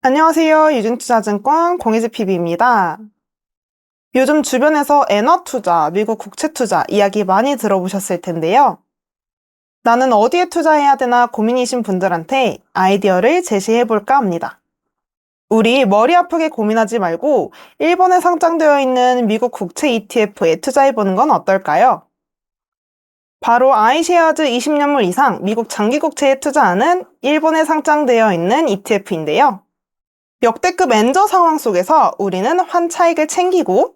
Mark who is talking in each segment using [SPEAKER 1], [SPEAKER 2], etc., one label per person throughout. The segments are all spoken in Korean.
[SPEAKER 1] 안녕하세요. 유진투자증권 공희지 PB입니다. 요즘 주변에서 엔화 투자, 미국 국채 투자 이야기 많이 들어보셨을 텐데요. 나는 어디에 투자해야 되나 고민이신 분들한테 아이디어를 제시해볼까 합니다. 우리 머리 아프게 고민하지 말고 일본에 상장되어 있는 미국 국채 ETF에 투자해보는 건 어떨까요? 바로 아이쉐어즈 20년물 이상 미국 장기 국채에 투자하는 일본에 상장되어 있는 ETF인데요. 역대급 엔저 상황 속에서 우리는 환차익을 챙기고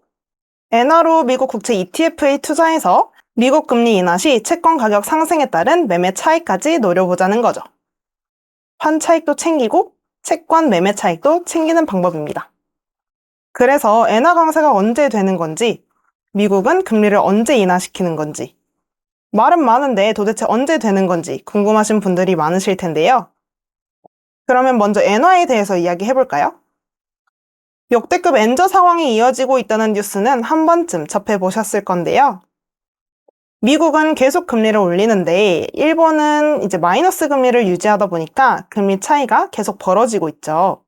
[SPEAKER 1] 엔화로 미국 국채 ETF에 투자해서 미국 금리 인하 시 채권 가격 상승에 따른 매매 차익까지 노려보자는 거죠. 환차익도 챙기고 채권 매매 차익도 챙기는 방법입니다. 그래서 엔화 강세가 언제 되는 건지, 미국은 금리를 언제 인하시키는 건지, 말은 많은데 도대체 언제 되는 건지 궁금하신 분들이 많으실 텐데요. 그러면 먼저 엔화에 대해서 이야기해볼까요? 역대급 엔저 상황이 이어지고 있다는 뉴스는 한 번쯤 접해보셨을 건데요. 미국은 계속 금리를 올리는데 일본은 이제 마이너스 금리를 유지하다 보니까 금리 차이가 계속 벌어지고 있죠.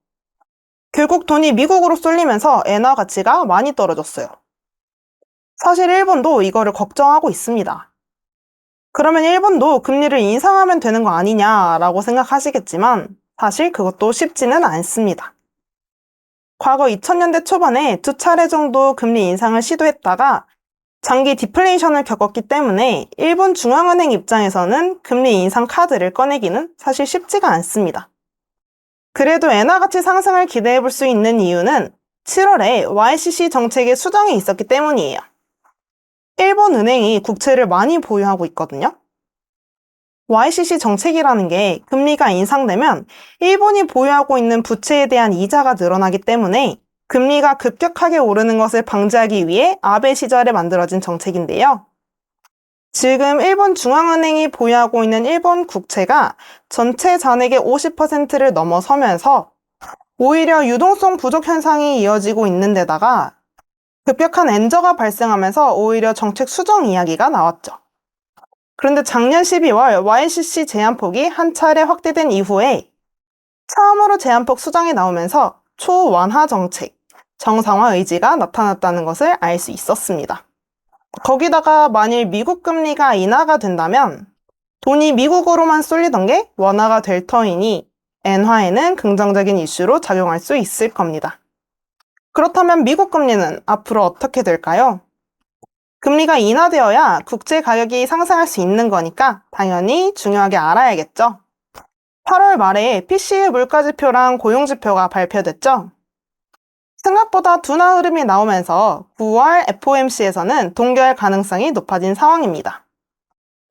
[SPEAKER 1] 결국 돈이 미국으로 쏠리면서 엔화 가치가 많이 떨어졌어요. 사실 일본도 이거를 걱정하고 있습니다. 그러면 일본도 금리를 인상하면 되는 거 아니냐라고 생각하시겠지만 사실 그것도 쉽지는 않습니다. 과거 2000년대 초반에 2차례 정도 금리 인상을 시도했다가 장기 디플레이션을 겪었기 때문에 일본 중앙은행 입장에서는 금리 인상 카드를 꺼내기는 사실 쉽지가 않습니다. 그래도 엔화 가치 상승을 기대해 볼 수 있는 이유는 7월에 YCC 정책의 수정이 있었기 때문이에요. 일본 은행이 국채를 많이 보유하고 있거든요. YCC 정책이라는 게 금리가 인상되면 일본이 보유하고 있는 부채에 대한 이자가 늘어나기 때문에 금리가 급격하게 오르는 것을 방지하기 위해 아베 시절에 만들어진 정책인데요. 지금 일본 중앙은행이 보유하고 있는 일본 국채가 전체 잔액의 50%를 넘어서면서 오히려 유동성 부족 현상이 이어지고 있는 데다가 급격한 엔저가 발생하면서 오히려 정책 수정 이야기가 나왔죠. 그런데 작년 12월 YCC 제한폭이 한 차례 확대된 이후에 처음으로 제한폭 수정이 나오면서 초완화 정책, 정상화 의지가 나타났다는 것을 알 수 있었습니다. 거기다가 만일 미국 금리가 인하가 된다면 돈이 미국으로만 쏠리던 게 원화가 될 터이니 엔화에는 긍정적인 이슈로 작용할 수 있을 겁니다. 그렇다면 미국 금리는 앞으로 어떻게 될까요? 금리가 인하되어야 국채 가격이 상승할 수 있는 거니까 당연히 중요하게 알아야겠죠. 8월 말에 PCE 물가지표랑 고용지표가 발표됐죠. 생각보다 둔화 흐름이 나오면서 9월 FOMC에서는 동결 가능성이 높아진 상황입니다.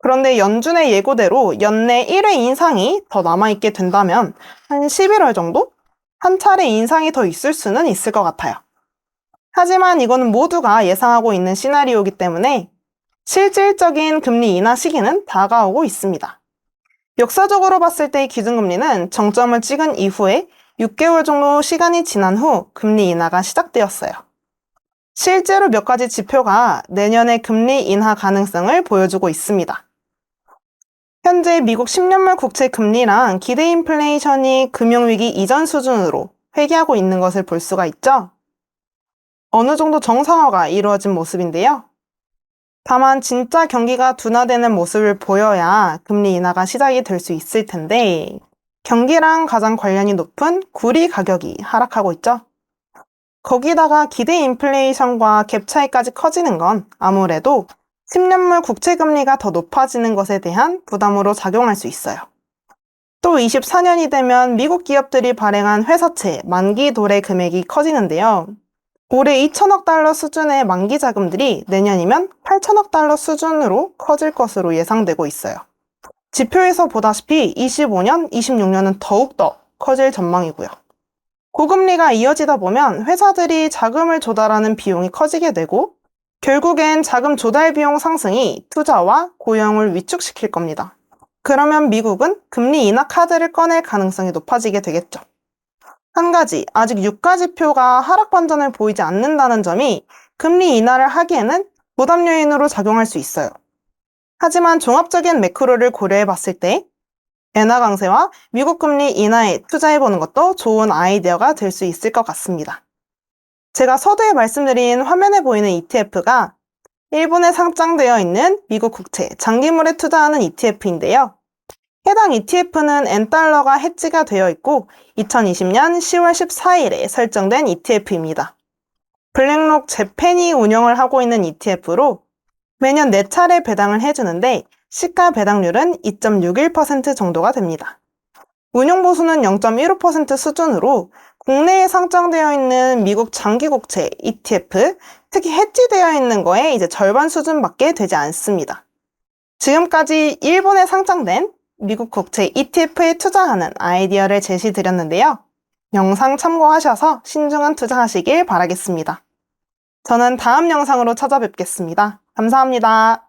[SPEAKER 1] 그런데 연준의 예고대로 연내 1회 인상이 더 남아있게 된다면 한 11월 정도? 한 차례 인상이 더 있을 수는 있을 것 같아요. 하지만 이거는 모두가 예상하고 있는 시나리오이기 때문에 실질적인 금리 인하 시기는 다가오고 있습니다. 역사적으로 봤을 때 기준금리는 정점을 찍은 이후에 6개월 정도 시간이 지난 후 금리 인하가 시작되었어요. 실제로 몇 가지 지표가 내년의 금리 인하 가능성을 보여주고 있습니다. 현재 미국 10년물 국채 금리랑 기대 인플레이션이 금융위기 이전 수준으로 회귀하고 있는 것을 볼 수가 있죠. 어느 정도 정상화가 이루어진 모습인데요. 다만 진짜 경기가 둔화되는 모습을 보여야 금리 인하가 시작이 될 수 있을 텐데 경기랑 가장 관련이 높은 구리 가격이 하락하고 있죠. 거기다가 기대 인플레이션과 갭 차이까지 커지는 건 아무래도 10년물 국채 금리가 더 높아지는 것에 대한 부담으로 작용할 수 있어요. 또 24년이 되면 미국 기업들이 발행한 회사채 만기 도래 금액이 커지는데요. 올해 2천억 달러 수준의 만기 자금들이 내년이면 8천억 달러 수준으로 커질 것으로 예상되고 있어요. 지표에서 보다시피 25년, 26년은 더욱더 커질 전망이고요. 고금리가 이어지다 보면 회사들이 자금을 조달하는 비용이 커지게 되고 결국엔 자금 조달 비용 상승이 투자와 고용을 위축시킬 겁니다. 그러면 미국은 금리 인하 카드를 꺼낼 가능성이 높아지게 되겠죠. 한 가지, 아직 유가 지표가 하락 반전을 보이지 않는다는 점이 금리 인하를 하기에는 부담 요인으로 작용할 수 있어요. 하지만 종합적인 매크로를 고려해 봤을 때 엔화 강세와 미국 금리 인하에 투자해보는 것도 좋은 아이디어가 될 수 있을 것 같습니다. 제가 서두에 말씀드린 화면에 보이는 ETF가 일본에 상장되어 있는 미국 국채 장기물에 투자하는 ETF인데요. 해당 ETF는 N달러가 해지가 되어 있고 2020년 10월 14일에 설정된 ETF입니다. 블랙록 재팬이 운영을 하고 있는 ETF로 매년 4차례 배당을 해주는데 시가 배당률은 2.61% 정도가 됩니다. 운용보수는 0.15% 수준으로 국내에 상장되어 있는 미국 장기국채 ETF, 특히 해지되어 있는 거에 이제 절반 수준밖에 되지 않습니다. 지금까지 일본에 상장된 미국 국채 ETF에 투자하는 아이디어를 제시드렸는데요. 영상 참고하셔서 신중한 투자하시길 바라겠습니다. 저는 다음 영상으로 찾아뵙겠습니다. 감사합니다.